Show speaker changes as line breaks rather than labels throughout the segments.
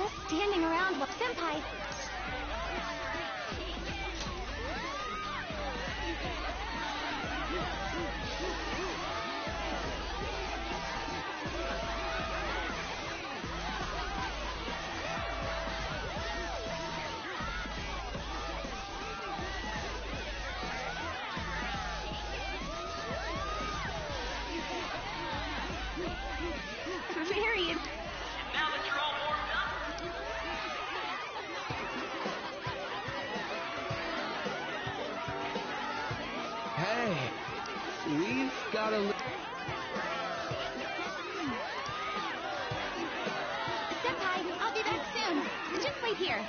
just standing around while Senpai... Marion...
Now that you're all warmed up,
Hey, we've got a...
Senpai, I'll be back soon. Just wait here.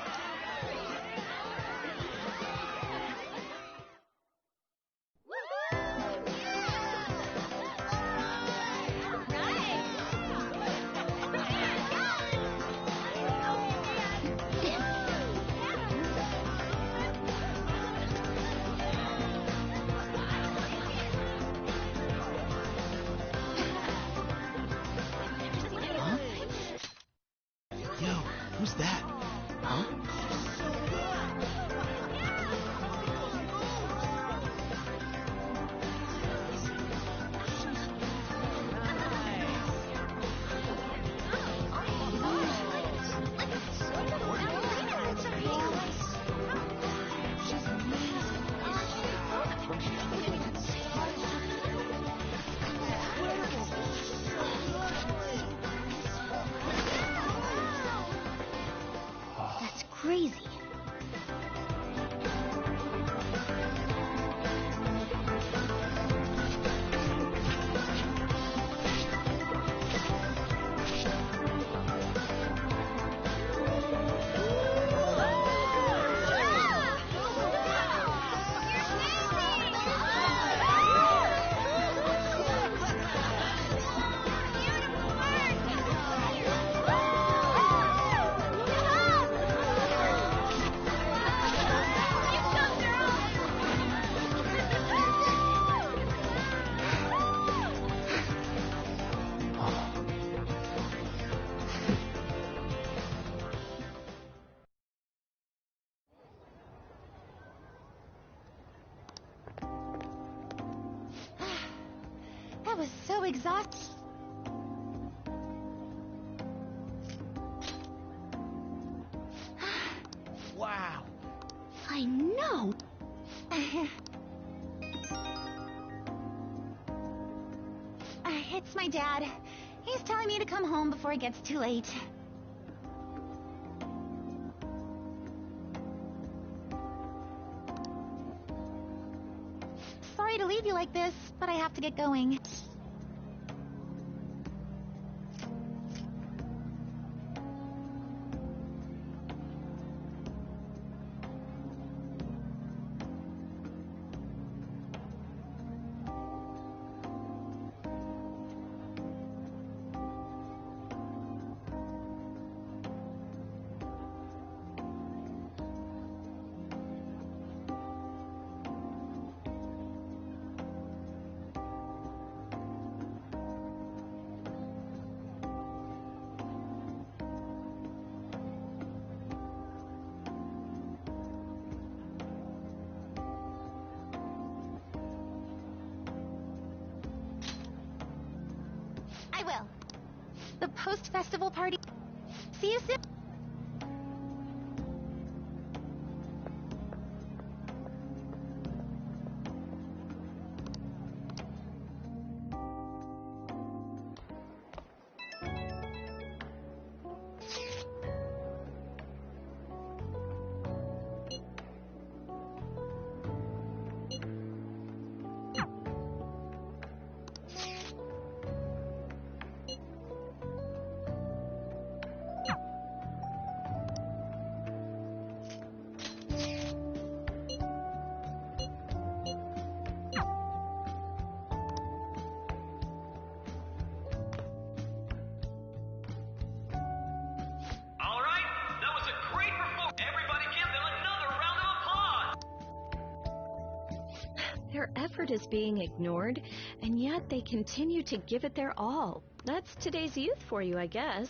Yo, who's that? Huh?
That's crazy. That was so exhausting.
Wow.
I know. It's my dad. He's telling me to come home before it gets too late. Sorry to leave you like this, but I have to get going. I will. The post-festival party. See you soon.
all right? That was a great performance. Everybody give them another round of applause.
Their effort is being ignored, and yet they continue to give it their all. That's today's youth for you, I guess.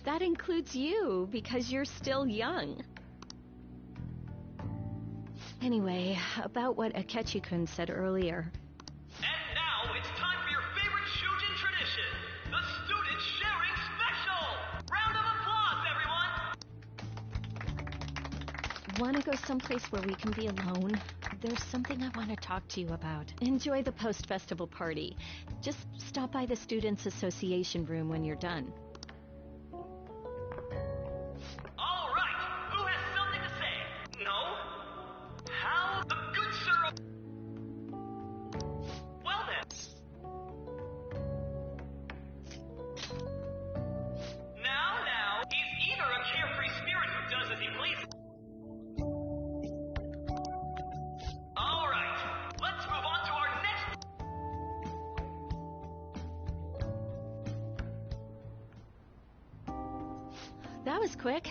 That includes you, because you're still young. Anyway, about what Akechi-kun said earlier.
And now it's time for your favorite Shujin tradition, the Student Sharing Special! Round of applause, everyone!
Want to go someplace where we can be alone? There's something I want to talk to you about. Enjoy the post-festival party. Just stop by the Students' Association room when you're done.
All right, who has something to say? No? How? The good sir of... Well then. Now, he's either a carefree spirit who does as he pleases. All right, let's move on to our next...
That was quick.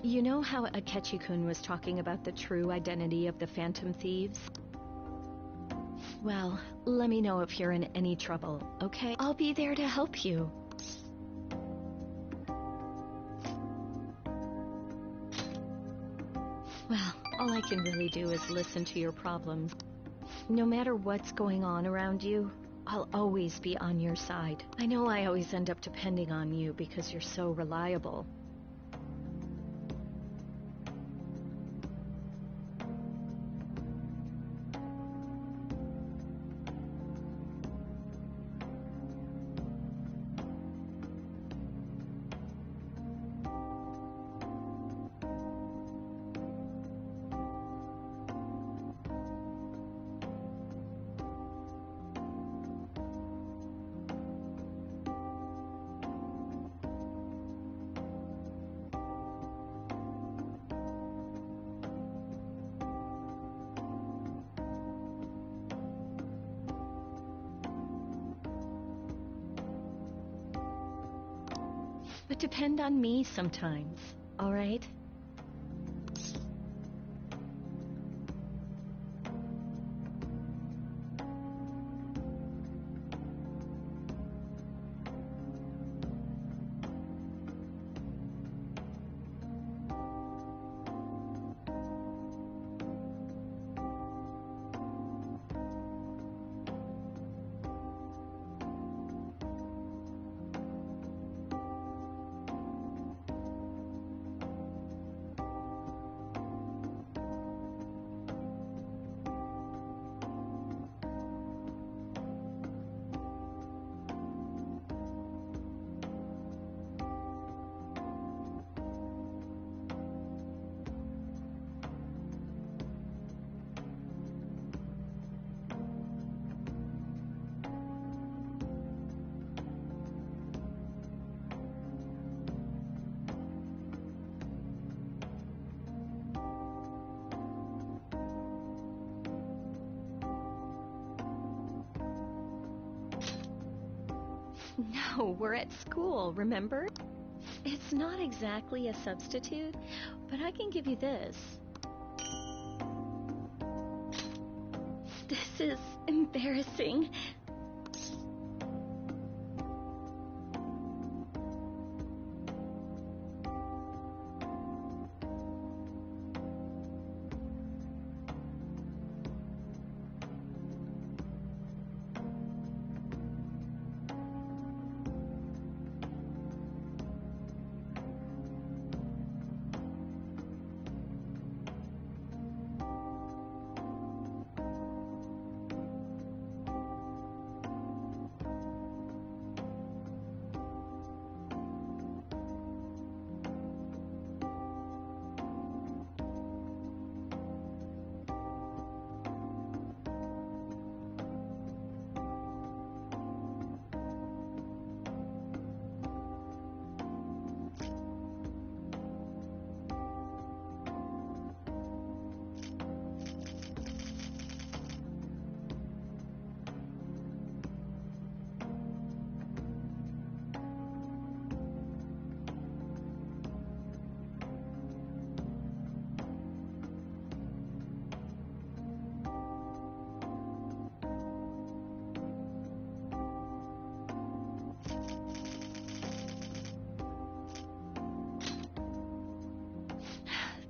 You know how Akechi-kun was talking about the true identity of the Phantom Thieves? Well, let me know if you're in any trouble, okay? I'll be there to help you. Well, all I can really do is listen to your problems. No matter what's going on around you, I'll always be on your side. I know I always end up depending on you because you're so reliable. But depend on me sometimes, all right? No, we're at school, remember? It's not exactly a substitute, but I can give you this. This is embarrassing.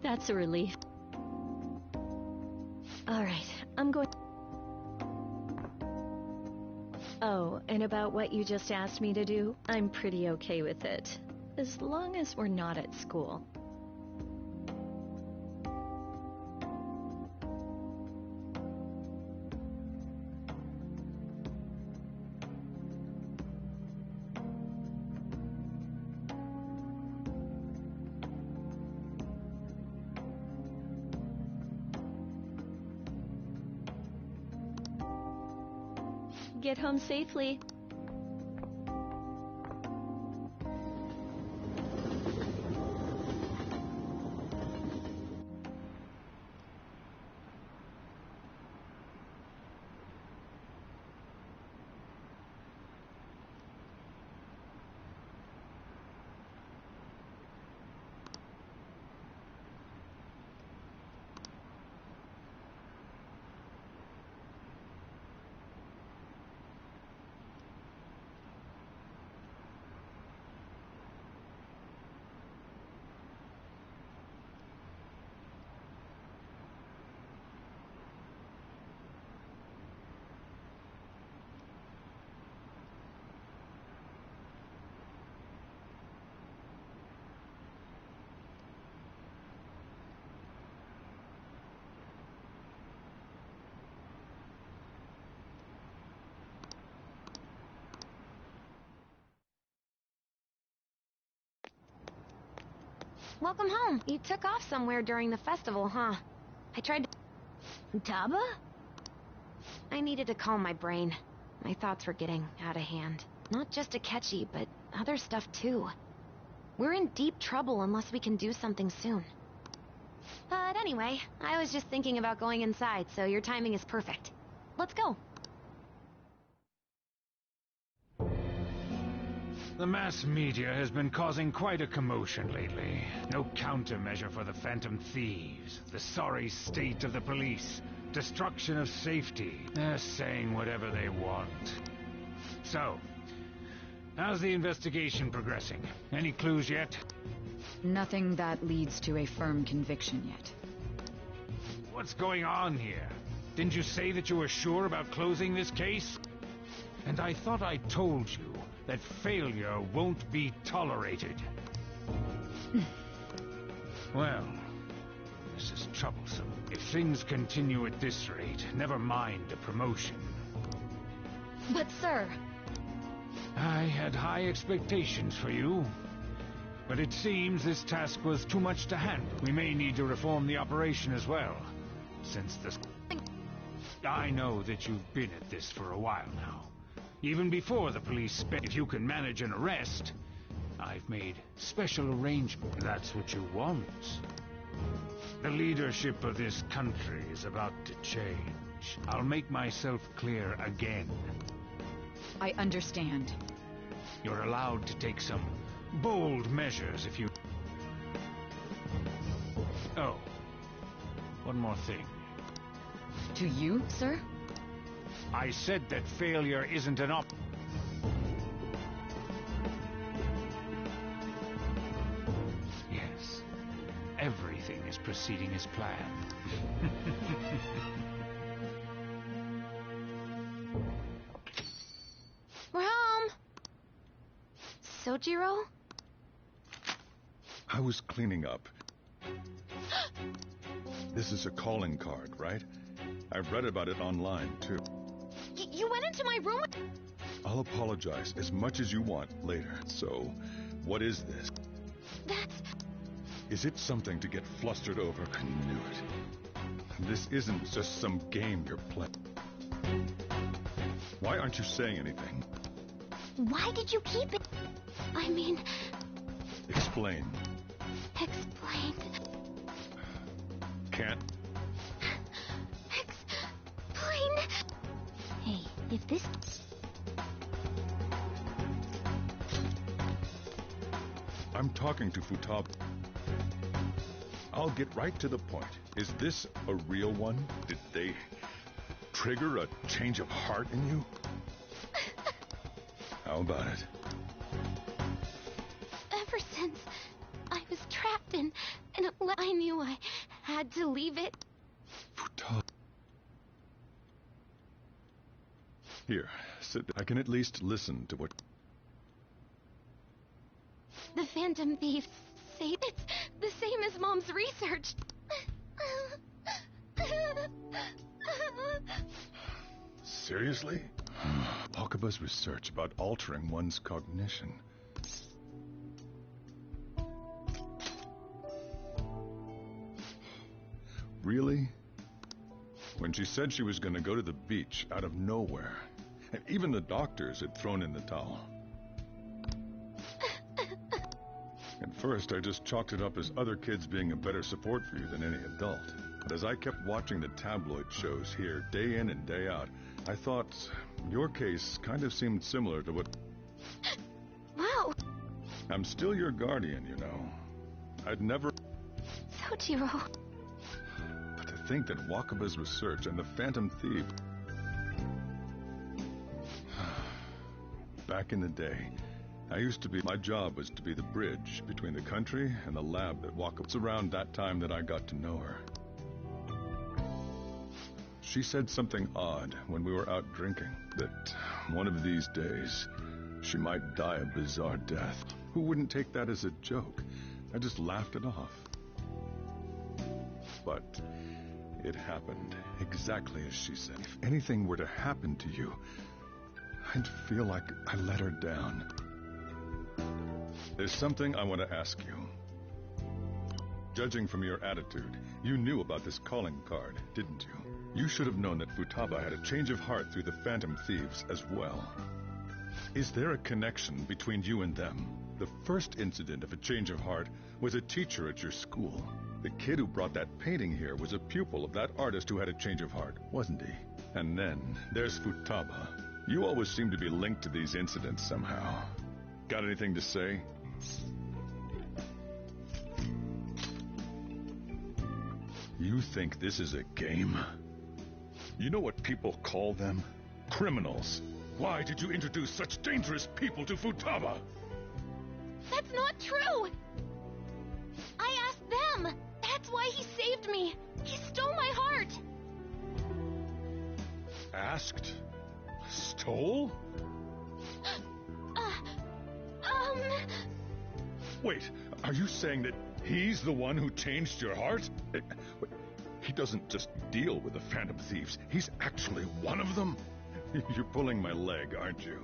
That's a relief. Alright, I'm going... Oh, and about what you just asked me to do, I'm pretty okay with it. As long as we're not at school. Get home safely.
Welcome home. You took off somewhere during the festival, huh? I tried to... Taba? I needed to calm my brain. My thoughts were getting out of hand. Not just Akechi, but other stuff too. We're in deep trouble unless we can do something soon. But anyway, I was just thinking about going inside, so your timing is perfect. Let's go.
The mass media has been causing quite a commotion lately. No countermeasure for the Phantom Thieves, the sorry state of the police, destruction of safety. They're saying whatever they want. So, how's the investigation progressing? Any clues yet?
Nothing that leads to a firm conviction yet.
What's going on here? Didn't you say that you were sure about closing this case? And I thought I told you that failure won't be tolerated. Well, this is troublesome. If things continue at this rate, never mind a promotion.
But sir...
I had high expectations for you. But it seems this task was too much to handle. We may need to reform the operation as well, since the... I know that you've been at this for a while now. Even before the police if you can manage an arrest, I've made special arrangements. That's what you want. The leadership of this country is about to change. I'll make myself clear again.
I understand.
You're allowed to take some bold measures if you... Oh, one more thing.
To you, sir?
I said that failure isn't an Yes, everything is proceeding as planned.
We're home! Sojiro?
I was cleaning up. This is a calling card, right? I've read about it online, too.
You went into my room?
I'll apologize as much as you want later. So, what is this?
That's...
Is it something to get flustered over? I knew it. This isn't just some game you're playing. Why aren't you saying anything?
Why did you keep it? I mean...
Explain.
Explain...
Can't.
Explain... Hey, if this...
I'm talking to Futaba. I'll get right to the point. Is this a real one? Did they trigger a change of heart in you? How about it?
Ever since I was trapped in a I knew I had to leave it.
Futaba. Here, sit. I can at least listen to what...
The Phantom Thieves say it's the same as Mom's research.
Seriously? Wakaba's research about altering one's cognition. Really? When she said she was going to go to the beach out of nowhere, and even the doctors had thrown in the towel. At first, I just chalked it up as other kids being a better support for you than any adult. But as I kept watching the tabloid shows here, day in and day out, I thought your case kind of seemed similar to what...
Wow.
I'm still your guardian, you know. I'd never...
Sojiro.
But to think that Wakaba's research and the Phantom Thief... Back in the day, I used to be... My job was to be the bridge between the country and the lab that Wakaba... It's around that time that I got to know her. She said something odd when we were out drinking, that one of these days, she might die a bizarre death. Who wouldn't take that as a joke? I just laughed it off. But it happened exactly as she said. If anything were to happen to you, I'd feel like I let her down. There's something I want to ask you. Judging from your attitude, you knew about this calling card, didn't you? You should have known that Futaba had a change of heart through the Phantom Thieves as well. Is there a connection between you and them? The first incident of a change of heart was a teacher at your school. The kid who brought that painting here was a pupil of that artist who had a change of heart, wasn't he? And then there's Futaba. You always seem to be linked to these incidents somehow. Got anything to say? You think this is a game? You know what people call them? Criminals. Why did you introduce such dangerous people to Futaba?
That's not true! I asked them! That's why he saved me! He stole my heart!
Asked? Stole? Wait, are you saying that he's the one who changed your heart? He doesn't just deal with the Phantom Thieves. He's actually one of them? You're pulling my leg, aren't you?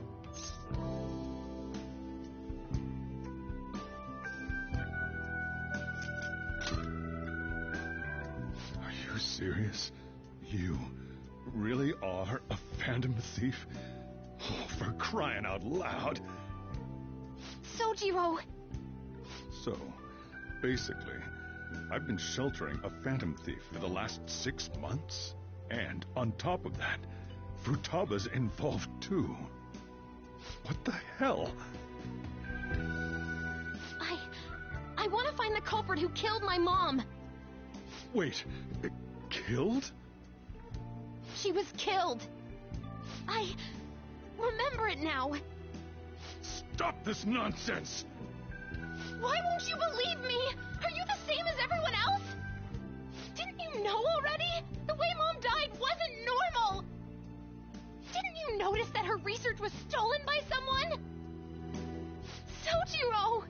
Are you serious? You really are a Phantom Thief? Oh, for crying out loud!
Sojiro!
So, basically, I've been sheltering a Phantom Thief for the last 6 months. And on top of that, Futaba's involved too. What the hell?
I want to find the culprit who killed my mom.
Wait, killed?
She was killed. I remember it now.
Stop this nonsense!
Why won't you believe me? Are you the same as everyone else? Didn't you know already? The way Mom died wasn't normal. Didn't you notice that her research was stolen by someone? Sojiro!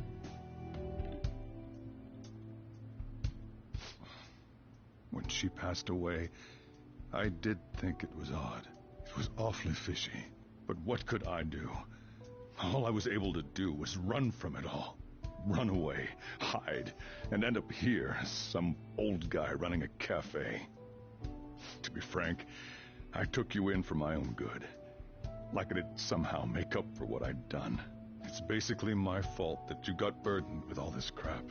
When she passed away, I did think it was odd. It was awfully fishy. But what could I do? All I was able to do was run from it all. Run away, hide, and end up here, some old guy running a cafe. To be frank, I took you in for my own good. Like it'd somehow make up for what I'd done. It's basically my fault that you got burdened with all this crap.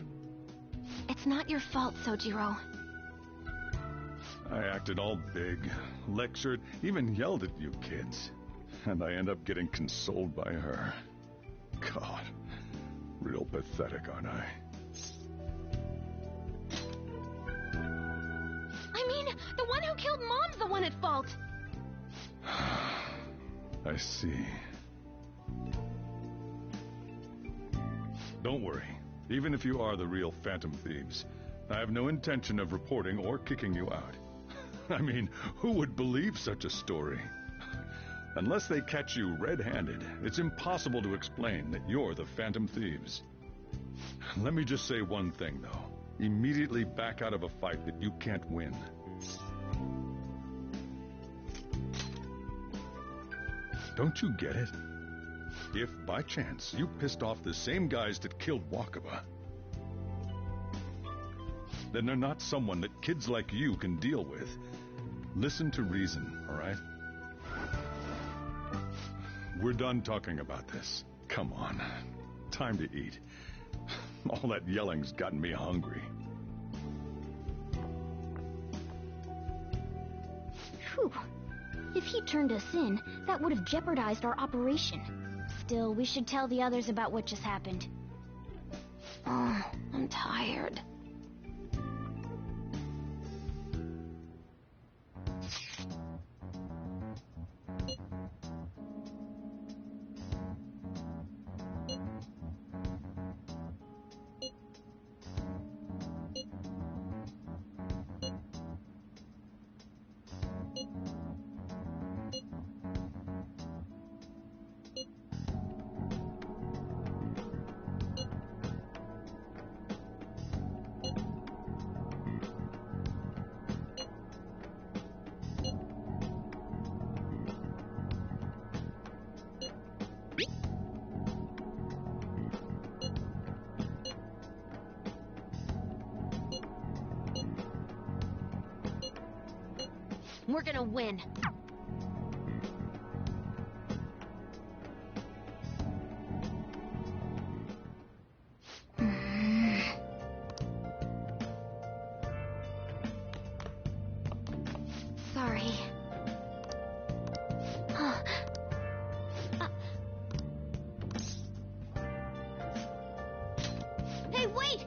It's not your fault, Sojiro.
I acted all big, lectured, even yelled at you kids. And I end up getting consoled by her. God, real pathetic, aren't I?
I mean, the one who killed Mom's the one at fault.
I see. Don't worry. Even if you are the real Phantom Thieves, I have no intention of reporting or kicking you out. I mean, who would believe such a story? Unless they catch you red-handed, it's impossible to explain that you're the Phantom Thieves. Let me just say one thing, though. Immediately back out of a fight that you can't win. Don't you get it? If, by chance, you pissed off the same guys that killed Wakaba, then they're not someone that kids like you can deal with. Listen to reason, all right? We're done talking about this. Come on. Time to eat. All that yelling's gotten me hungry.
Phew. If he turned us in, that would have jeopardized our operation. Still, we should tell the others about what just happened.
Oh, I'm tired. We're gonna win. Sorry. Hey, wait!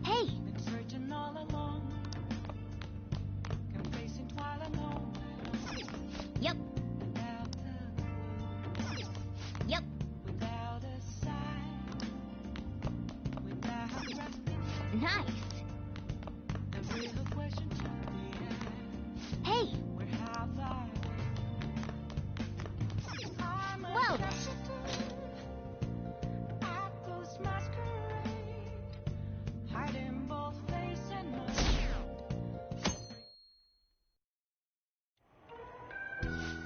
Hey! Yep. Yep. Nice. Hey! Whoa!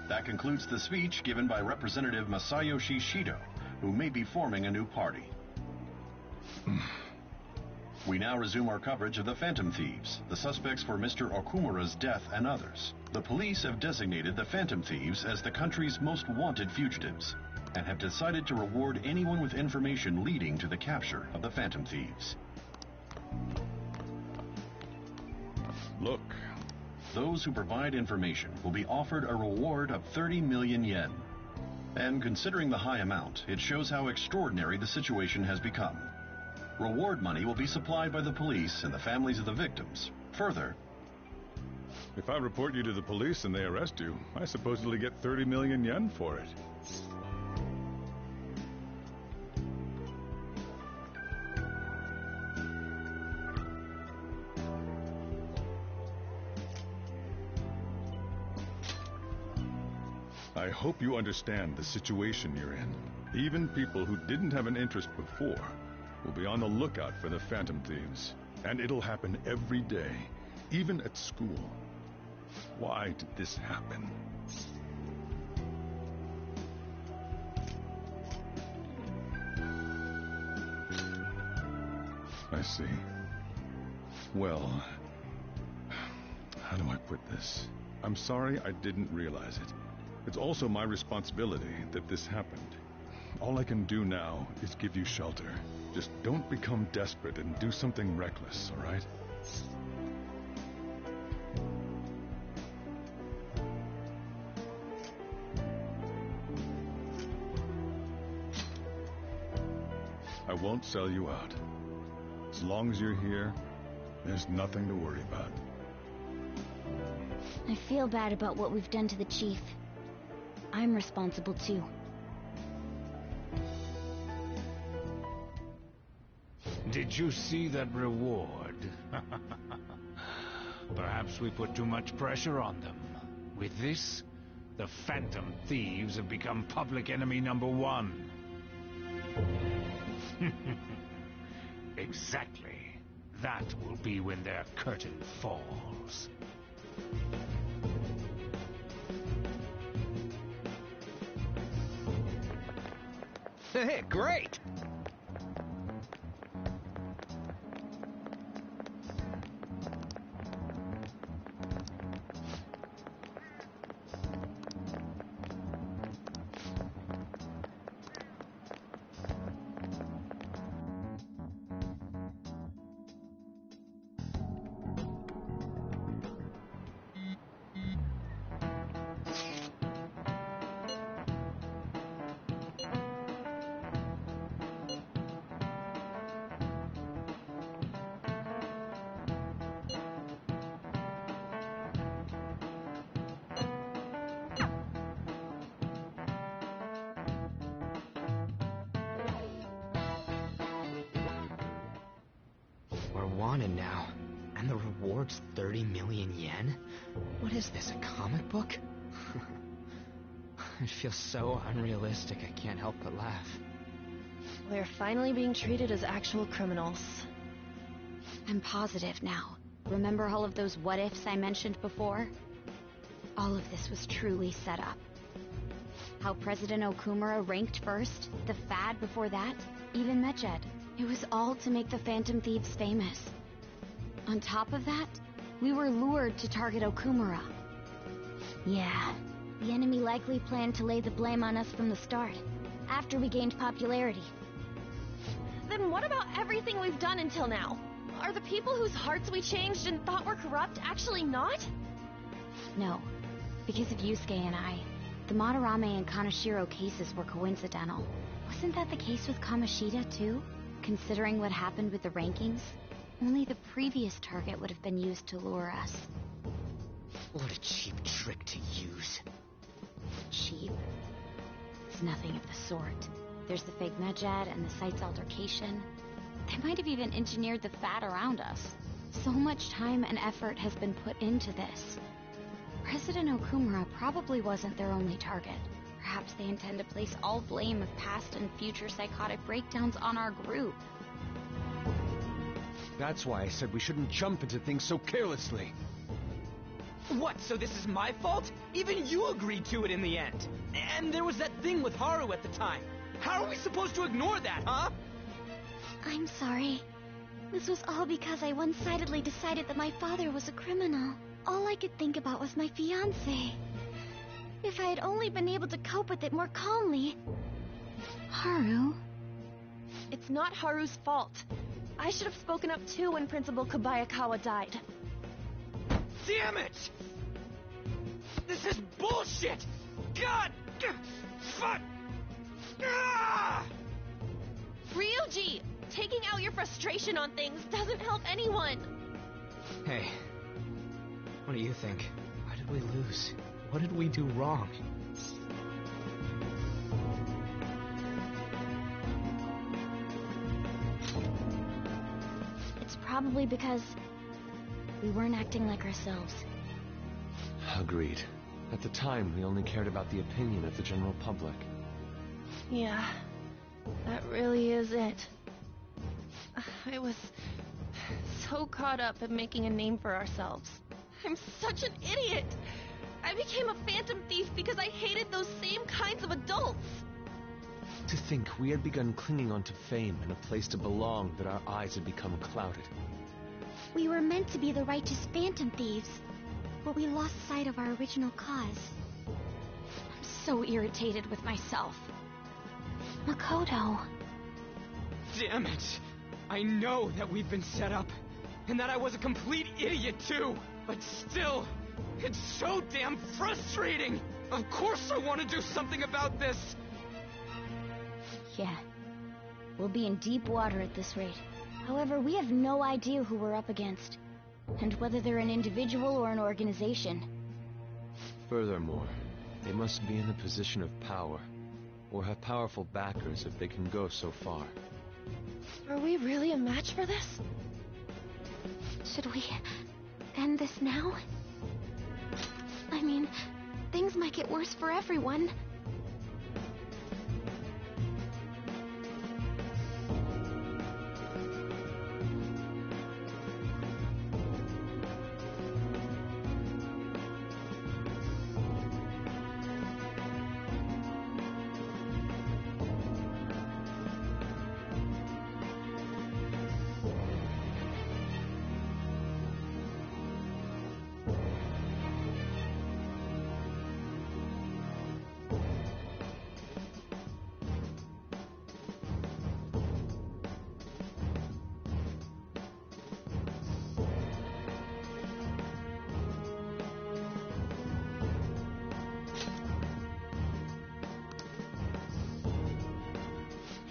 That concludes the speech given by Representative Masayoshi Shido, who may be forming a new party. We now resume our coverage of the Phantom Thieves, the suspects for Mr. Okumura's death and others. The police have designated the Phantom Thieves as the country's most wanted fugitives, and have decided to reward anyone with information leading to the capture of the Phantom Thieves.
Look.
Those who provide information will be offered a reward of 30 million yen. And considering the high amount, it shows how extraordinary the situation has become. Reward money will be supplied by the police and the families of the victims. Further,
If I report you to the police and they arrest you, I supposedly get 30 million yen for it. I hope you understand the situation you're in. Even people who didn't have an interest before will be on the lookout for the Phantom Thieves. And it'll happen every day, even at school. Why did this happen? I see. Well, how do I put this? I'm sorry I didn't realize it. It's also my responsibility that this happened. All I can do now is give you shelter. Just don't become desperate and do something reckless, all right? I won't sell you out. As long as you're here, there's nothing to worry about.
I feel bad about what we've done to the Chief. I'm responsible too.
Did you see that reward? Perhaps we put too much pressure on them. With this, the Phantom Thieves have become public enemy #1. Exactly. That will be when their curtain falls.
Hey, great! We're wanted now, and the reward's 30 million yen? What is this, a comic book? It feels so unrealistic I can't help but laugh.
We're finally being treated as actual criminals.
I'm positive now. Remember all of those what-ifs I mentioned before? All of this was truly set up. How President Okumura ranked first, the Fad before that, even Medjed. It was all to make the Phantom Thieves famous. On top of that, we were lured to target Okumura.
Yeah, the enemy likely planned to lay the blame on us from the start, after we gained popularity.
Then what about everything we've done until now? Are the people whose hearts we changed and thought were corrupt actually not?
No, because of Yusuke and I, the Madarame and Kaneshiro cases were coincidental. Wasn't that the case with Kamoshida, too? Considering what happened with the rankings, only the previous target would have been used to lure us.
What a cheap trick to use.
Cheap? It's nothing of the sort. There's the fake Medjed and the site's altercation. They might have even engineered the Fad around us. So much time and effort has been put into this. President Okumura probably wasn't their only target. Perhaps they intend to place all blame of past and future psychotic breakdowns on our group.
That's why I said we shouldn't jump into things so carelessly.
What, so this is my fault? Even you agreed to it in the end. And there was that thing with Haru at the time. How are we supposed to ignore that, huh?
I'm sorry. This was all because I one-sidedly decided that my father was a criminal. All I could think about was my fiancé. If I had only been able to cope with it more calmly...
Haru?
It's not Haru's fault. I should have spoken up too when Principal Kobayakawa died.
Damn it! This is bullshit! God! Fuck! Ah!
Ryuji! Taking out your frustration on things doesn't help anyone!
Hey, what do you think? Why did we lose? What did we do wrong?
It's probably because we weren't acting like ourselves.
Agreed. At the time, we only cared about the opinion of the general public.
Yeah, that really is it. I was so caught up in making a name for ourselves. I'm such an idiot! I became a phantom thief because I hated those same kinds of adults!
To think we had begun clinging onto fame and a place to belong that our eyes had become clouded.
We were meant to be the righteous phantom thieves, but we lost sight of our original cause.
I'm so irritated with myself.
Makoto.
Damn it! I know that we've been set up, and that I was a complete idiot too, but still, it's so damn frustrating! Of course I want to do something about this!
Yeah. We'll be in deep water at this rate. However, we have no idea who we're up against, and whether they're an individual or an organization.
Furthermore, they must be in a position of power, or have powerful backers if they can go so far.
Are we really a match for this?
Should we end this now? I mean, things might get worse for everyone.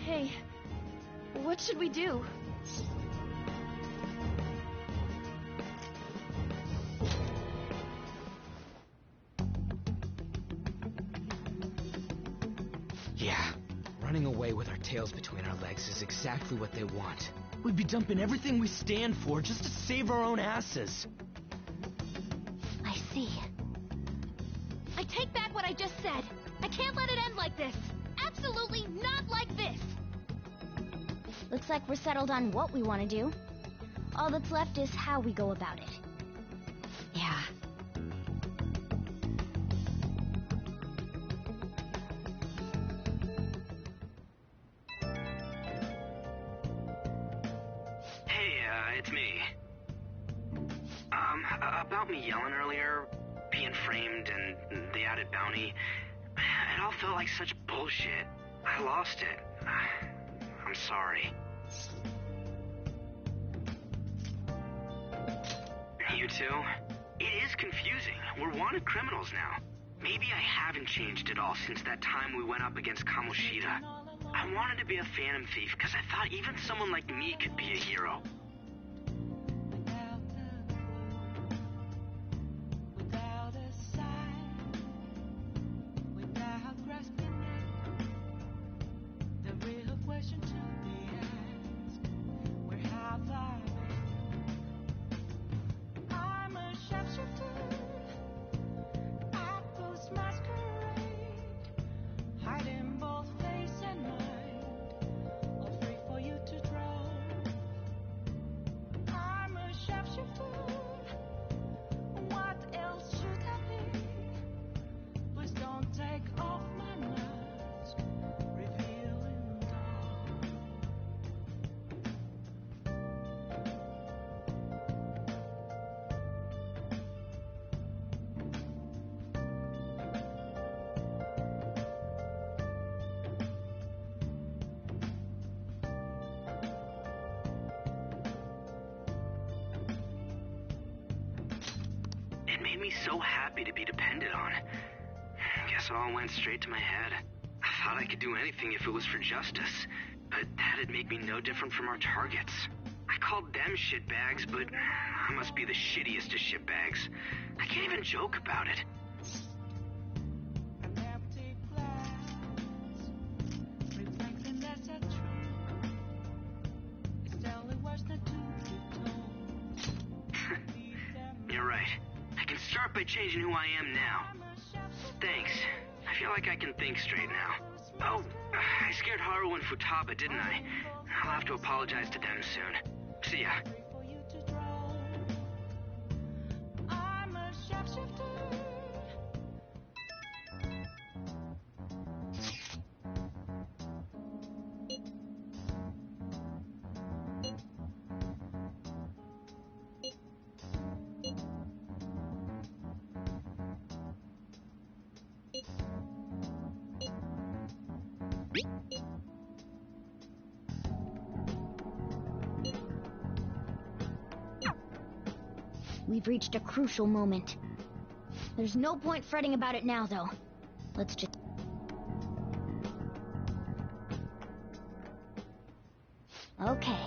Hey, what should we do?
Yeah, running away with our tails between our legs is exactly what they want. We'd be dumping everything we stand for just to save our own asses.
I see. I take back what I just said. I can't let it end like this. Absolutely not like this. Looks like we're settled on what we want to do. All that's left is how we go about it.
Yeah.
Hey, it's me. About me yelling earlier, being framed, and the added bounty, it all felt like such bullshit. I lost it. I'm sorry. You too? It is confusing. We're wanted criminals now. Maybe I haven't changed at all since that time we went up against Kamoshida. I wanted to be a phantom thief because I thought even someone like me could be a hero. It made me so happy to be depended on. Guess it all went straight to my head. I thought I could do anything if it was for justice, but that'd make me no different from our targets. I called them shitbags, but I must be the shittiest of shitbags. I can't even joke about it. You're right. I can start by changing who I am now. Thanks. I feel like I can think straight now. Oh, I scared Haru and Futaba, didn't I? I'll have to apologize to them soon. See ya.
We've reached a crucial moment. There's no point fretting about it now, though. Let's just... Okay.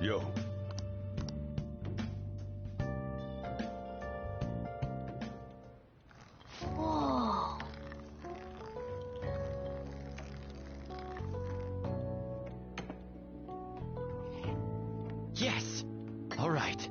Yo.
Whoa.
Yes! All right.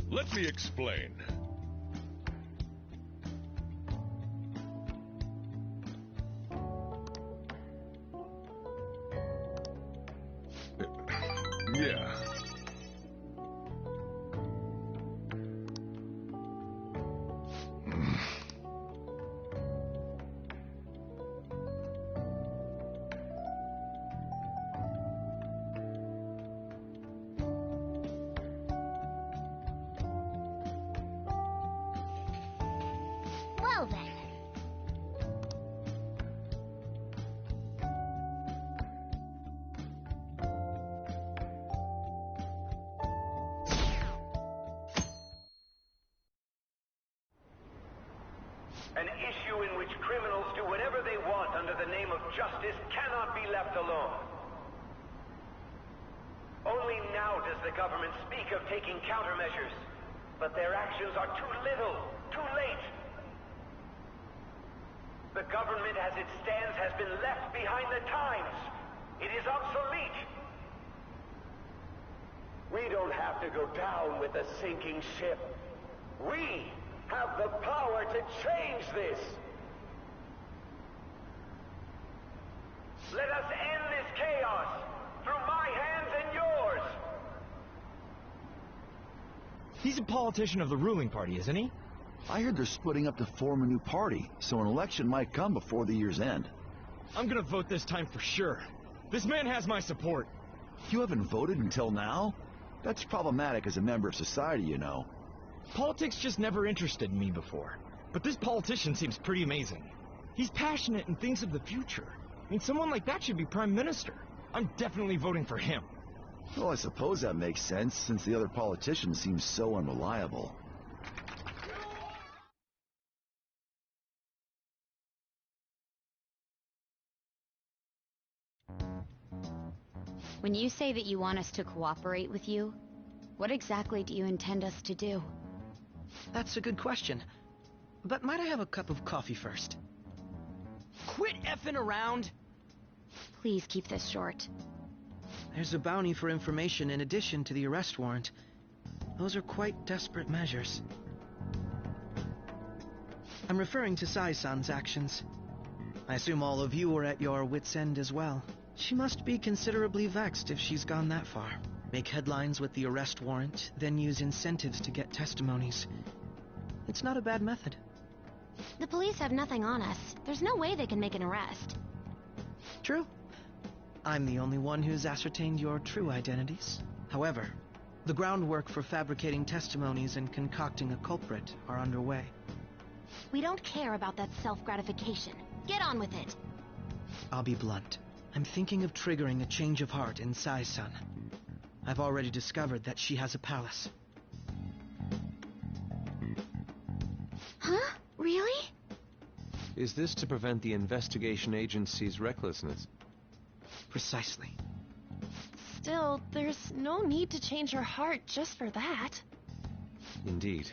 Let me explain. Yeah.
Well then.
An issue in which criminals do whatever they want under the name of justice cannot be left alone. Only now does the government speak of taking countermeasures, but their actions are too little, too late. The government as it stands has been left behind the times. It is obsolete. We don't have to go down with a sinking ship. We have the power to change this. Let us end this chaos through my hands and yours.
He's a politician of the ruling party, isn't he?
I heard they're splitting up to form a new party, so an election might come before the year's end.
I'm gonna vote this time for sure. This man has my support.
You haven't voted until now? That's problematic as a member of society, you know.
Politics just never interested me before. But this politician seems pretty amazing. He's passionate and thinks of the future. I mean, someone like that should be prime minister. I'm definitely voting for him.
Well, I suppose that makes sense, since the other politician seems so unreliable.
When you say that you want us to cooperate with you, what exactly do you intend us to do?
That's a good question. But might I have a cup of coffee first?
Quit effing around!
Please keep this short.
There's a bounty for information in addition to the arrest warrant. Those are quite desperate measures. I'm referring to Sai-san's actions. I assume all of you are at your wits' end as well. She must be considerably vexed if she's gone that far. Make headlines with the arrest warrant, then use incentives to get testimonies. It's not a bad method.
The police have nothing on us. There's no way they can make an arrest.
True. I'm the only one who's ascertained your true identities. However, the groundwork for fabricating testimonies and concocting a culprit are underway.
We don't care about that self-gratification. Get on with it.
I'll be blunt. I'm thinking of triggering a change of heart in Sai-san. I've already discovered that she has a palace.
Huh? Really?
Is this to prevent the investigation agency's recklessness?
Precisely.
Still, there's no need to change her heart just for that.
Indeed.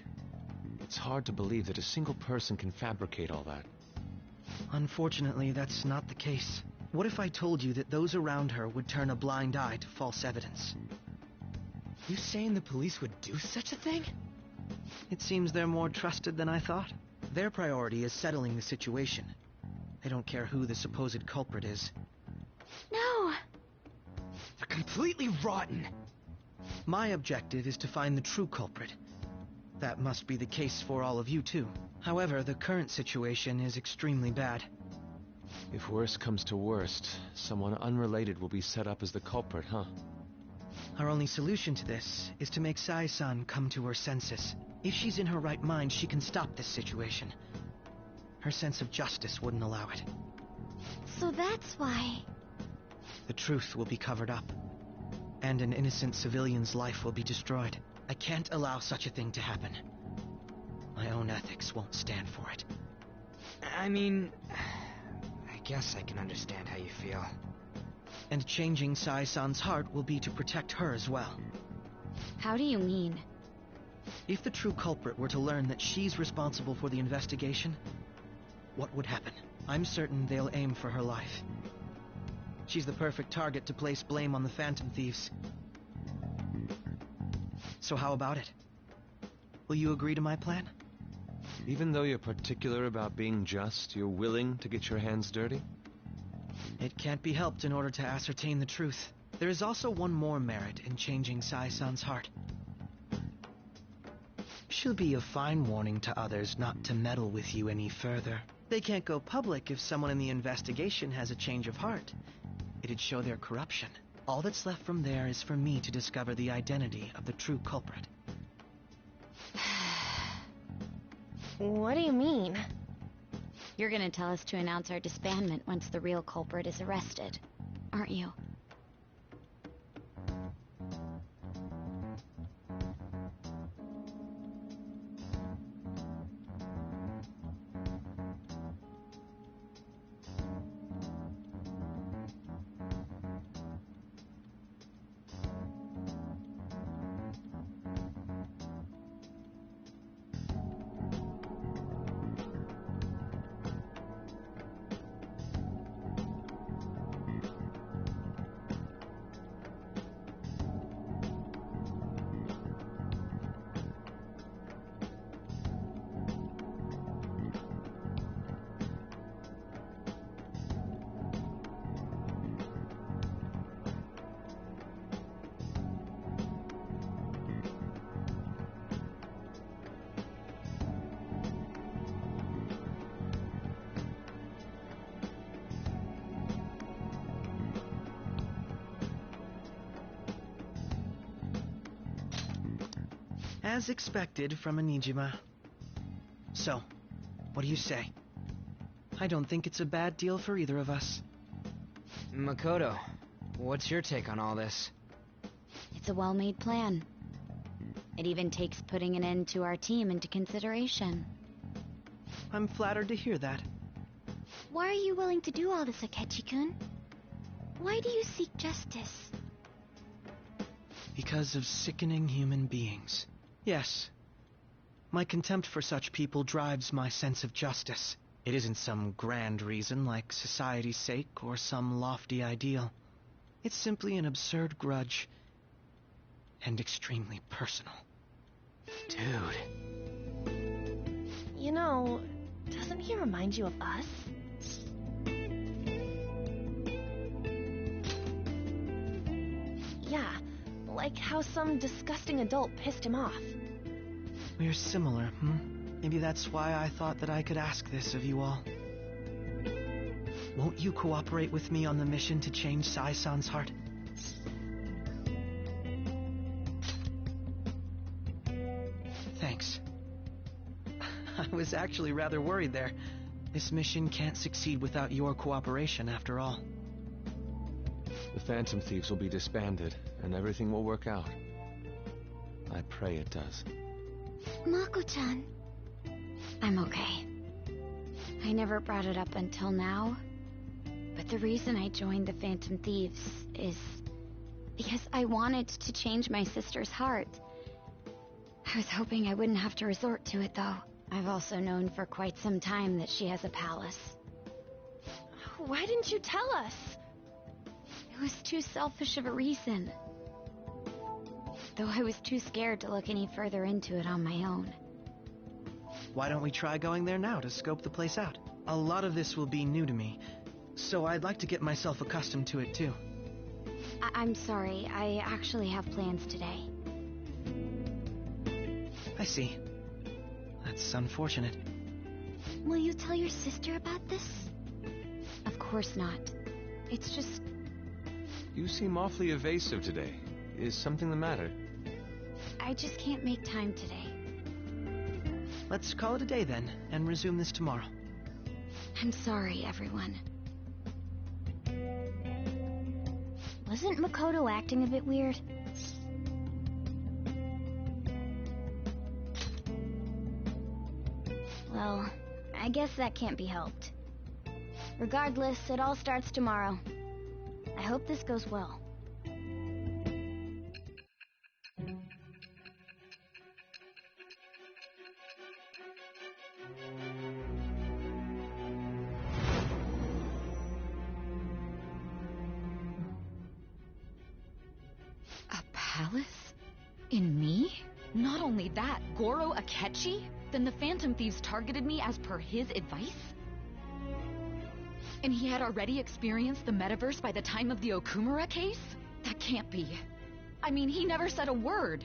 It's hard to believe that a single person can fabricate all that.
Unfortunately, that's not the case. What if I told you that those around her would turn a blind eye to false evidence?
You saying the police would do such a thing?
It seems they're more trusted than I thought. Their priority is settling the situation. They don't care who the supposed culprit is.
No!
They're completely rotten!
My objective is to find the true culprit. That must be the case for all of you, too. However, the current situation is extremely bad.
If worst comes to worst, someone unrelated will be set up as the culprit, huh?
Our only solution to this is to make Sai-san come to her senses. If she's in her right mind, she can stop this situation. Her sense of justice wouldn't allow it.
So that's why...
The truth will be covered up, and an innocent civilian's life will be destroyed. I can't allow such a thing to happen. My own ethics won't stand for it.
I mean... I guess I can understand how you feel.
And changing Sai-san's heart will be to protect her as well.
How do you mean?
If the true culprit were to learn that she's responsible for the investigation, what would happen? I'm certain they'll aim for her life. She's the perfect target to place blame on the Phantom Thieves. So how about it? Will you agree to my plan?
Even though you're particular about being just, you're willing to get your hands dirty?
It can't be helped in order to ascertain the truth. There is also one more merit in changing Sai-san's heart. She'll be a fine warning to others not to meddle with you any further. They can't go public if someone in the investigation has a change of heart. It'd show their corruption. All that's left from there is for me to discover the identity of the true culprit.
What do you mean?
You're gonna tell us to announce our disbandment once the real culprit is arrested, aren't you?
As expected from Onijima. So, what do you say? I don't think it's a bad deal for either of us.
Makoto, what's your take on all this?
It's a well-made plan. It even takes putting an end to our team into consideration.
I'm flattered to hear that.
Why are you willing to do all this, Akechi-kun? Why do you seek justice?
Because of sickening human beings. Yes. My contempt for such people drives my sense of justice. It isn't some grand reason like society's sake or some lofty ideal. It's simply an absurd grudge. And extremely personal.
Dude.
You know, doesn't he remind you of us? Yeah, like how some disgusting adult pissed him off.
We're similar, Maybe that's why I thought that I could ask this of you all. Won't you cooperate with me on the mission to change Sai-san's heart? Thanks. I was actually rather worried there. This mission can't succeed without your cooperation, after all.
The Phantom Thieves will be disbanded, and everything will work out. I pray it does.
Mako-chan. I'm okay. I never brought it up until now, but the reason I joined the Phantom Thieves is because I wanted to change my sister's heart. I was hoping I wouldn't have to resort to it, though. I've also known for quite some time that she has a palace.
Why didn't you tell us?
It was too selfish of a reason. Though I was too scared to look any further into it on my own.
Why don't we try going there now to scope the place out? A lot of this will be new to me, so I'd like to get myself accustomed to it too.
I'm sorry, I actually have plans today.
I see. That's unfortunate.
Will you tell your sister about this? Of course not. It's just...
You seem awfully evasive today. Is something the matter?
I just can't make time today.
Let's call it a day then, and resume this tomorrow.
I'm sorry, everyone. Wasn't Makoto acting a bit weird? Well, I guess that can't be helped. Regardless, it all starts tomorrow. I hope this goes well.
Palace? In me? Not only that, Goro Akechi? Then the Phantom Thieves targeted me as per his advice? And he had already experienced the metaverse by the time of the Okumura case? That can't be. I mean, he never said a word.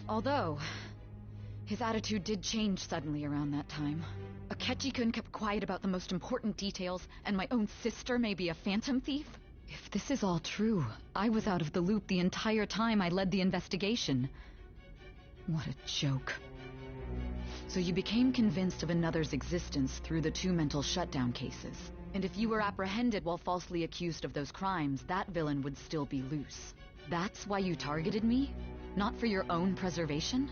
Although, his attitude did change suddenly around that time. Akechi-kun kept quiet about the most important details, and my own sister may be a Phantom Thief? If this is all true, I was out of the loop the entire time I led the investigation. What a joke. So you became convinced of another's existence through the 2 mental shutdown cases. And if you were apprehended while falsely accused of those crimes, that villain would still be loose. That's why you targeted me? Not for your own preservation?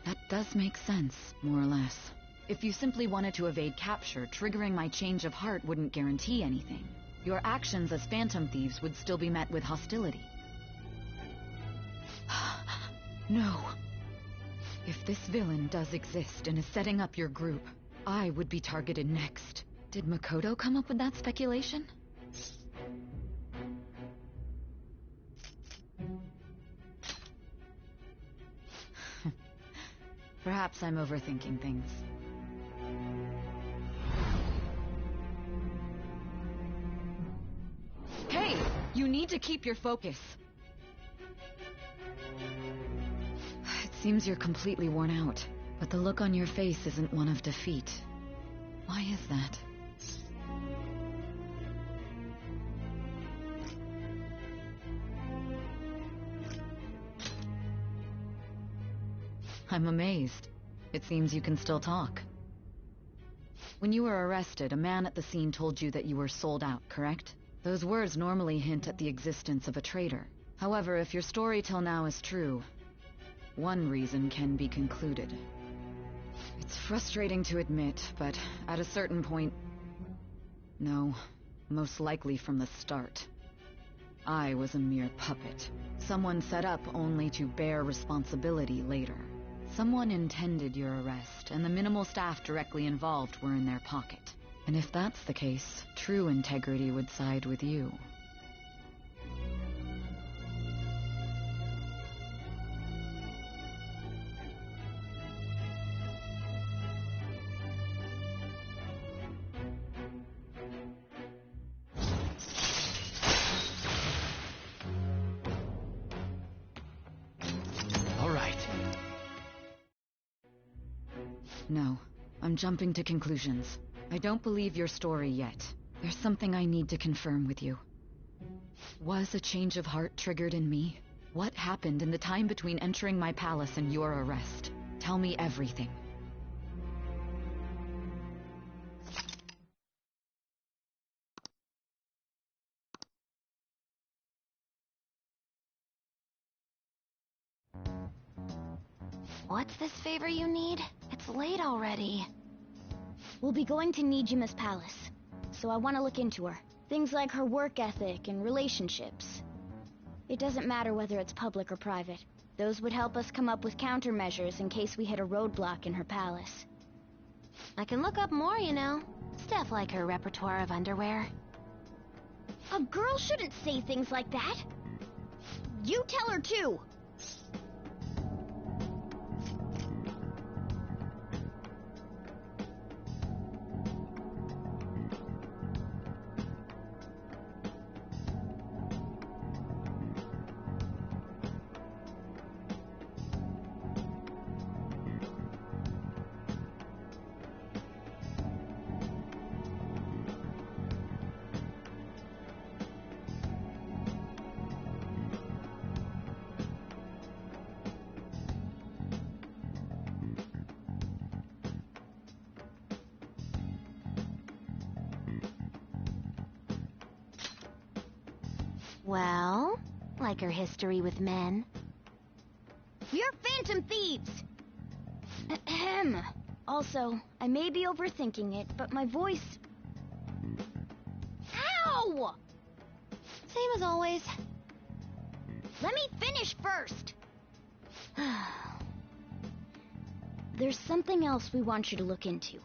That does make sense, more or less. If you simply wanted to evade capture, triggering my change of heart wouldn't guarantee anything. Your actions as Phantom Thieves would still be met with hostility. No. If this villain does exist and is setting up your group, I would be targeted next. Did Makoto come up with that speculation? Perhaps I'm overthinking things. Hey! You need to keep your focus. It seems you're completely worn out, but the look on your face isn't one of defeat. Why is that? I'm amazed. It seems you can still talk. When you were arrested, a man at the scene told you that you were sold out, correct? Those words normally hint at the existence of a traitor. However, if your story till now is true, one reason can be concluded. It's frustrating to admit, but at a certain point... No, most likely from the start. I was a mere puppet. Someone set up only to bear responsibility later. Someone intended your arrest, and the minimal staff directly involved were in their pocket. And if that's the case, true integrity would side with you.
All right.
No, I'm jumping to conclusions. I don't believe your story yet. There's something I need to confirm with you. Was a change of heart triggered in me? What happened in the time between entering my palace and your arrest? Tell me everything.
What's this favor you need? It's late already.
We'll be going to Nijima's palace, so I want to look into her. Things like her work ethic and relationships. It doesn't matter whether it's public or private. Those would help us come up with countermeasures in case we hit a roadblock in her palace.
I can look up more, you know. Stuff like her repertoire of underwear.
A girl shouldn't say things like that. You tell her too.
Well, like her history with men.
You're phantom thieves! Ahem. Also, I may be overthinking it, but my voice... Ow!
Same as always.
Let me finish first! There's something else we want you to look into.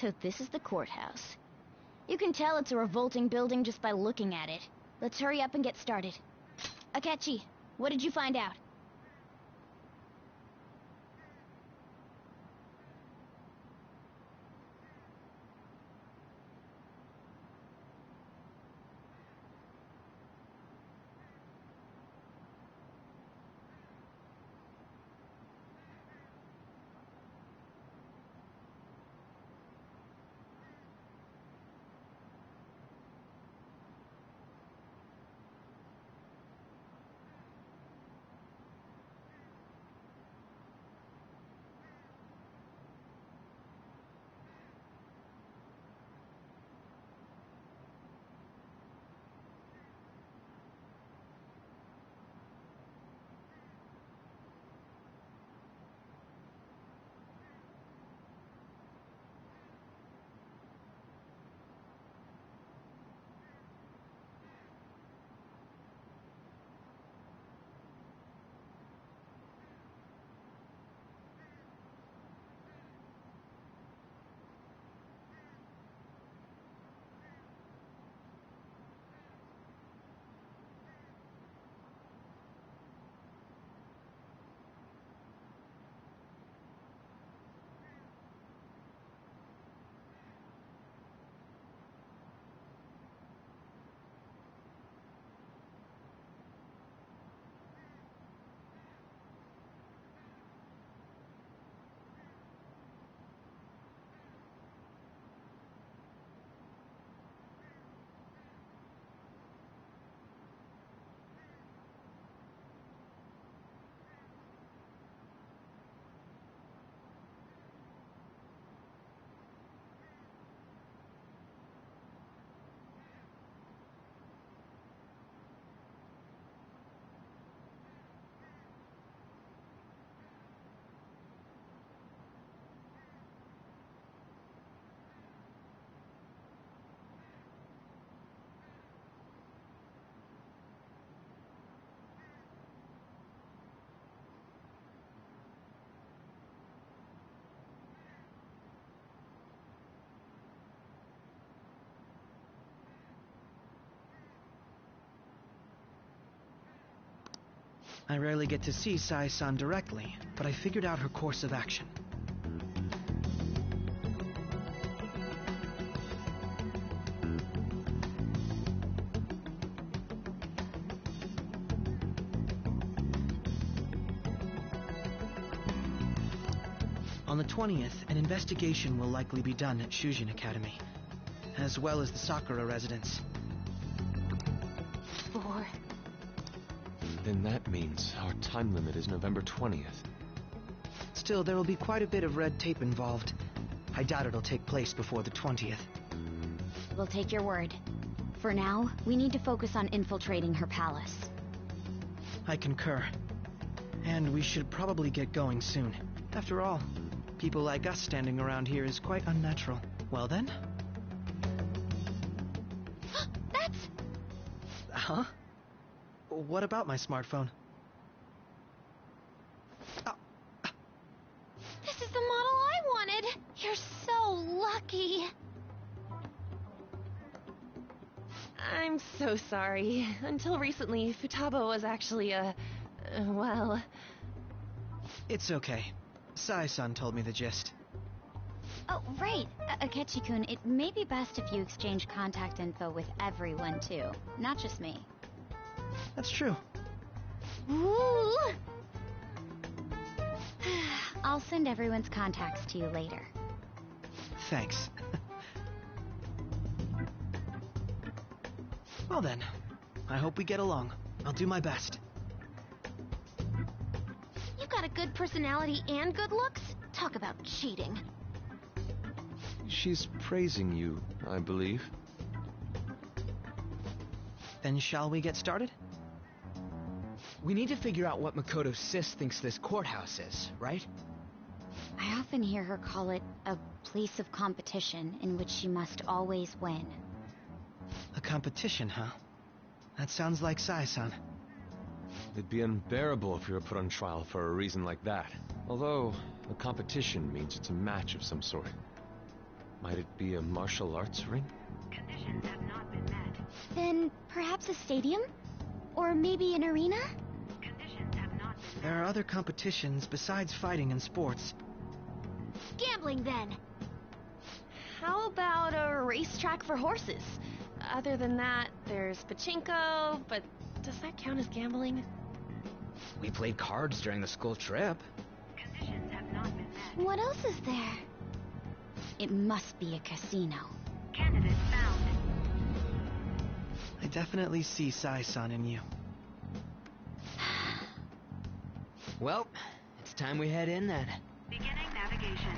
So this is the courthouse. You can tell it's a revolting building just by looking at it. Let's hurry up and get started. Akechi, what did you find out?
I rarely get to see Sai-san directly, but I figured out her course of action. On the 20th, an investigation will likely be done at Shujin Academy, as well as the Sakura residence.
4.
Then that means our time limit is November 20th.
Still, there will be quite a bit of red tape involved. I doubt it'll take place before the 20th.
We'll take your word. For now, we need to focus on infiltrating her palace.
I concur. And we should probably get going soon. After all, people like us standing around here is quite unnatural. Well then?
That's...
Huh? What about my smartphone?
This is the model I wanted! You're so lucky!
I'm so sorry. Until recently, Futaba was actually well...
It's okay. Sai-san told me the gist.
Oh, right. Akechi-kun, it may be best if you exchange contact info with everyone, too. Not just me.
That's true.
Ooh! I'll send everyone's contacts to you later.
Thanks. Well then, I hope we get along. I'll do my best.
You've got a good personality and good looks? Talk about cheating.
She's praising you, I believe.
Then shall we get started?
We need to figure out what Makoto Sis thinks this courthouse is, right?
I often hear her call it a place of competition in which she must always win.
A competition, huh? That sounds like Sai-san.
It'd be unbearable if you were put on trial for a reason like that. Although, a competition means it's a match of some sort. Might it be a martial arts ring?
Conditions have not been met. Then perhaps a stadium? Or maybe an arena? Conditions have not been met.
There are other competitions besides fighting and sports.
Gambling, then.
How about a racetrack for horses? Other than that, there's pachinko, but does that count as gambling?
We played cards during the school trip.
Conditions have not been met. What else is there? It must be a casino. Candidate found.
I definitely see Sai-san in you.
Well, it's time we head in then.
Beginning navigation.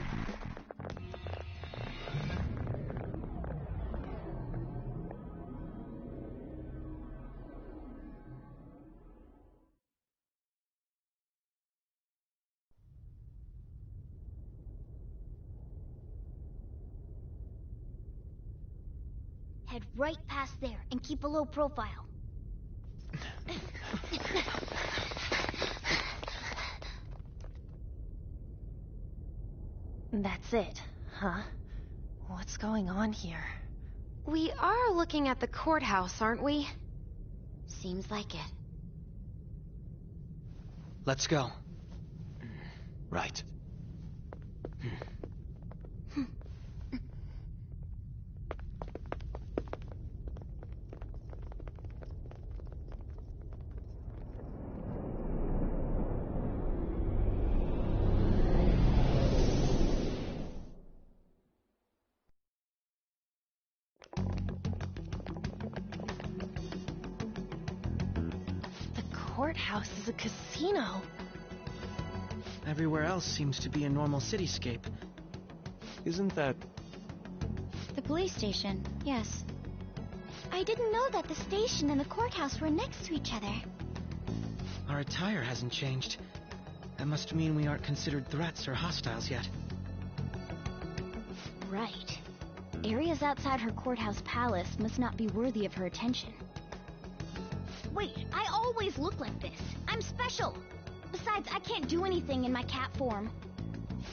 Head right past there and keep a low profile.
That's it, huh? What's going on here?
We are looking at the courthouse, aren't we?
Seems like it.
Let's go.
Right.
Courthouse is a casino.
Everywhere else seems to be a normal cityscape.
Isn't that...
The police station, yes.
I didn't know that the station and the courthouse were next to each other.
Our attire hasn't changed. That must mean we aren't considered threats or hostiles yet.
Right. Areas outside her courthouse palace must not be worthy of her attention.
Wait, I always look like this. I'm special. Besides, I can't do anything in my cat form.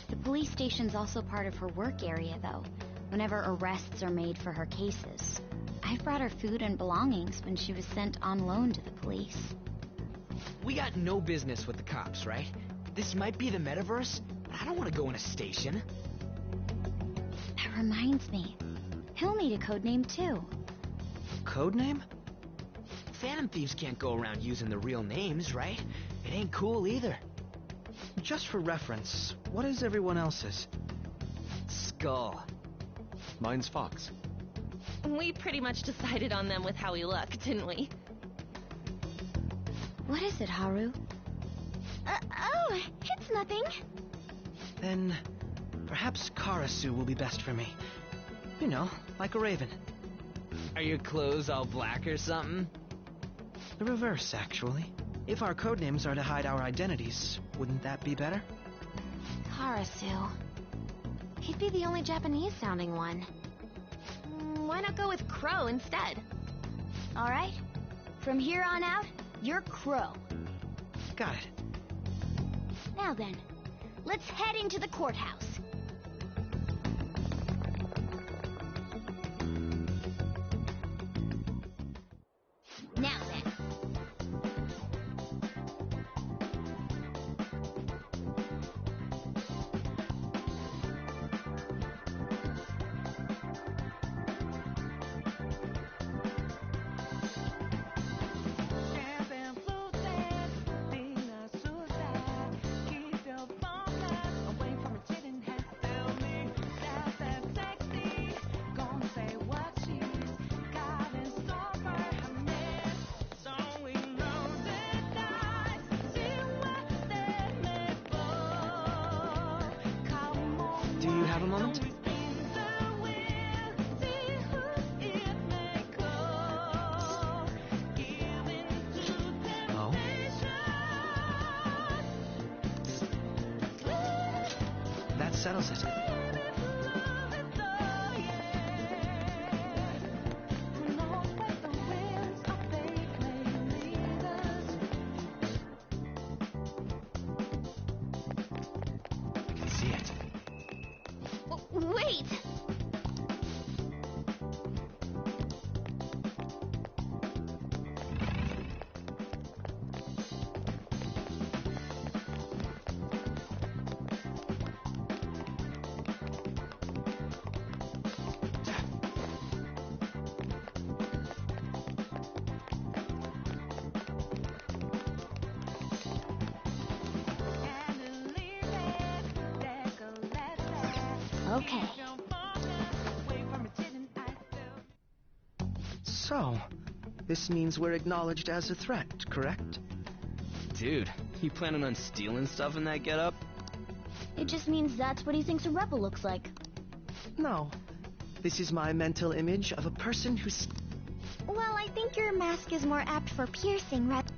The police station's also part of her work area, though, whenever arrests are made for her cases. I've brought her food and belongings when she was sent on loan to the police.
We got no business with the cops, right? This might be the metaverse, but I don't want to go in a station.
That reminds me. He'll need a code name too.
Code name?
Phantom thieves can't go around using the real names, right? It ain't cool either.
Just for reference, what is everyone else's?
Skull.
Mine's Fox.
We pretty much decided on them with how we look, didn't we?
What is it, Haru? Oh, it's nothing.
Then perhaps Karasu will be best for me. You know, like a raven.
Are your clothes all black or something?
The reverse, actually. If our codenames are to hide our identities, wouldn't that be better?
Karasu. He'd be the only Japanese-sounding one.
Why not go with Crow instead?
All right. From here on out, you're Crow.
Got it.
Now then, let's head into the courthouse. Now then.
Do you have a moment? Oh? That settles it. I can see it.
Wait! Okay.
So, this means we're acknowledged as a threat, correct?
Dude, you planning on stealing stuff in that getup?
It just means that's what he thinks a rebel looks like.
No. This is my mental image of a person who's...
Well, I think your mask is more apt for piercing rather...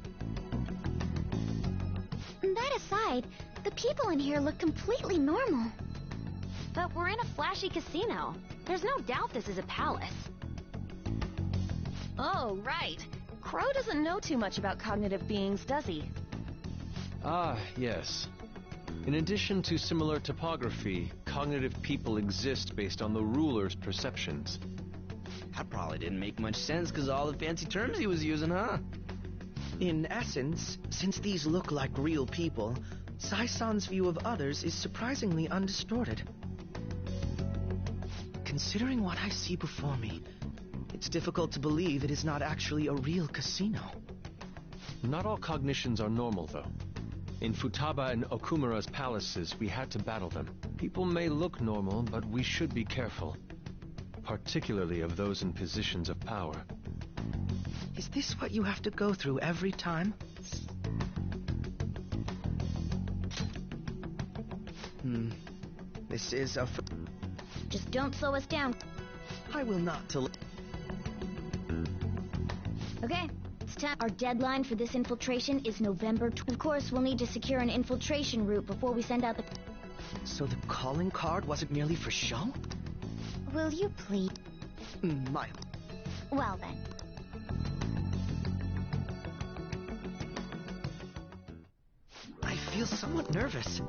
That aside, the people in here look completely normal.
But we're in a flashy casino. There's no doubt this is a palace.
Oh, right. Crow doesn't know too much about cognitive beings, does he?
Ah, yes. In addition to similar topography, cognitive people exist based on the ruler's perceptions.
That probably didn't make much sense because of all the fancy terms he was using, huh?
In essence, since these look like real people, Sai-san's view of others is surprisingly undistorted. Considering what I see before me, it's difficult to believe it is not actually a real casino.
Not all cognitions are normal, though. In Futaba and Okumura's palaces, we had to battle them. People may look normal, but we should be careful. Particularly of those in positions of power.
Is this what you have to go through every time? This is a...
Just don't slow us down.
I will not till...
Okay, it's time. Our deadline for this infiltration is November. Of course, we'll need to secure an infiltration route before we send out the...
So the calling card wasn't merely for show?
Will you please?
Mile.
Well then.
I feel somewhat nervous.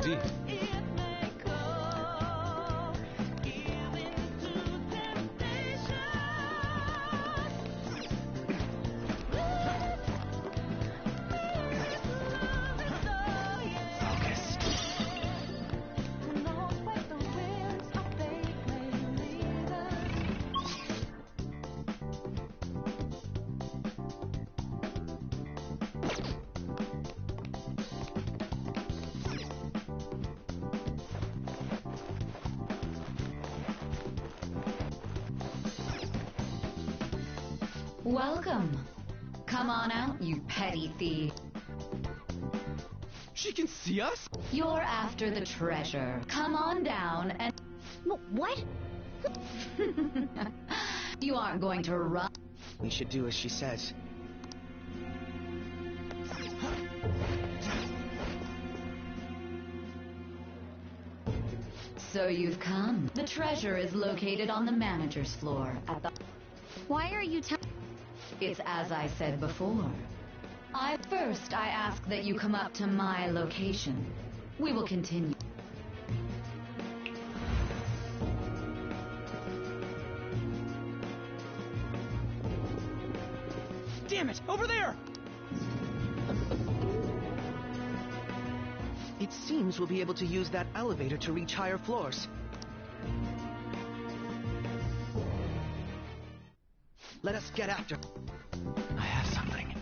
Indeed.
Welcome. Come on out, you petty thief.
She can see us?
You're after the treasure. Come on down and...
What?
You aren't going to run.
We should do as she says.
So you've come. The treasure is located on the manager's floor at the...
Why are you telling...
It's as I said before. I ask that you come up to my location. We will continue.
Damn it! Over there!
It seems we'll be able to use that elevator to reach higher floors. Let us get after... I have something.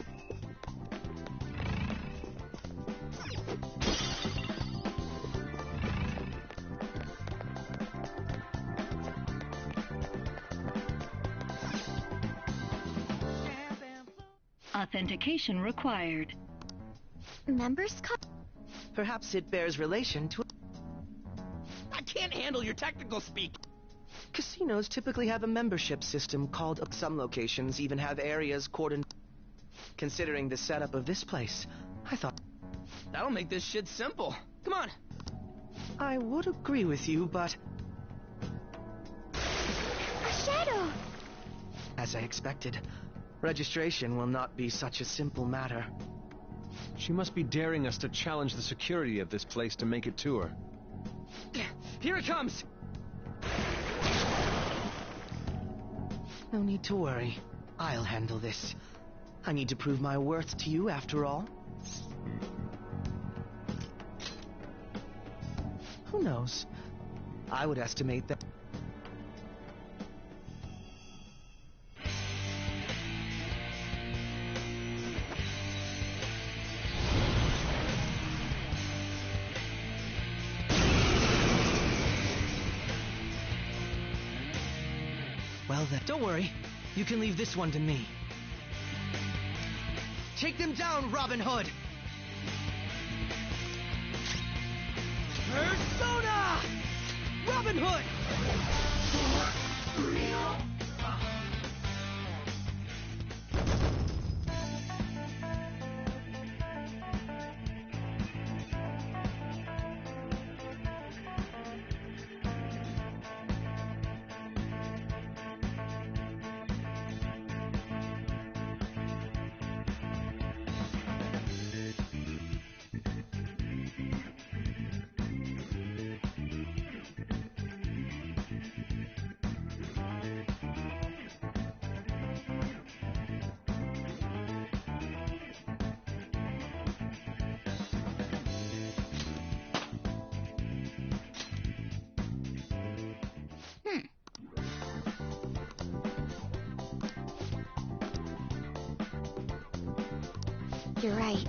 Authentication required.
Members card?
Perhaps it bears relation to...
I can't handle your technical speak.
Casinos typically have a membership system called... Some locations even have areas cordoned... Considering the setup of this place, I thought...
That'll make this shit simple. Come on.
I would agree with you, but...
A shadow!
As I expected, registration will not be such a simple matter.
She must be daring us to challenge the security of this place to make it to her.
Here it comes!
No need to worry. I'll handle this. I need to prove my worth to you, after all. Who knows? I would estimate that... Well then, don't worry. You can leave this one to me. Take them down, Robin Hood! Persona! Robin Hood!
You're right.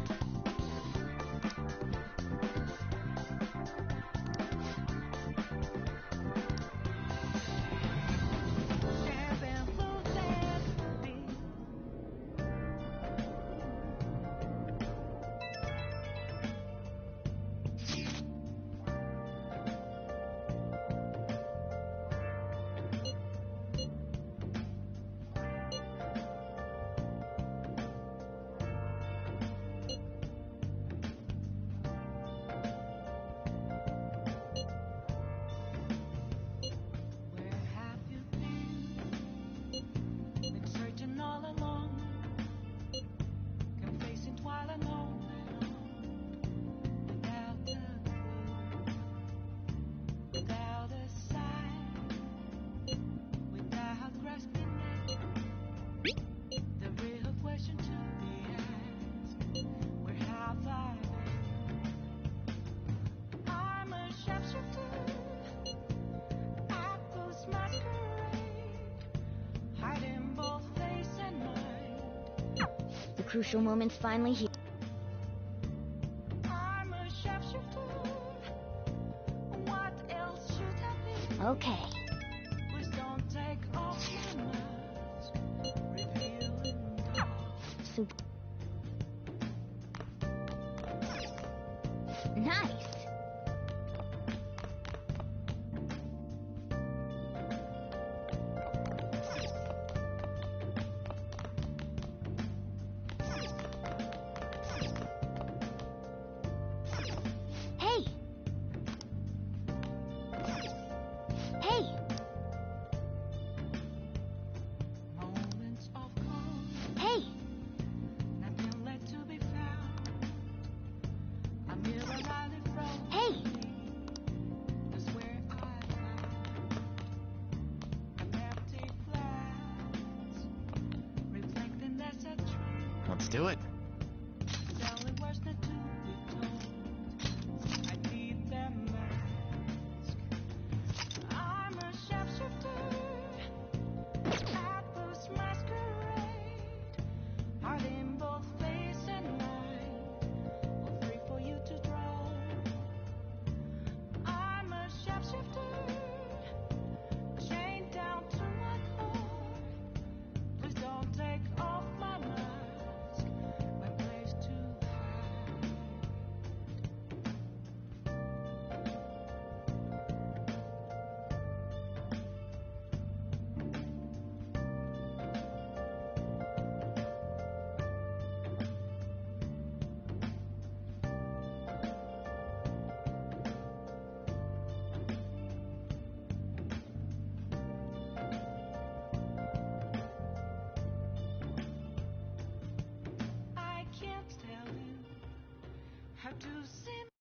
crucial moment's finally here. Okay. Super. Nice. Hey. Hey. Hey. Hey.
Let's do it.
How to sim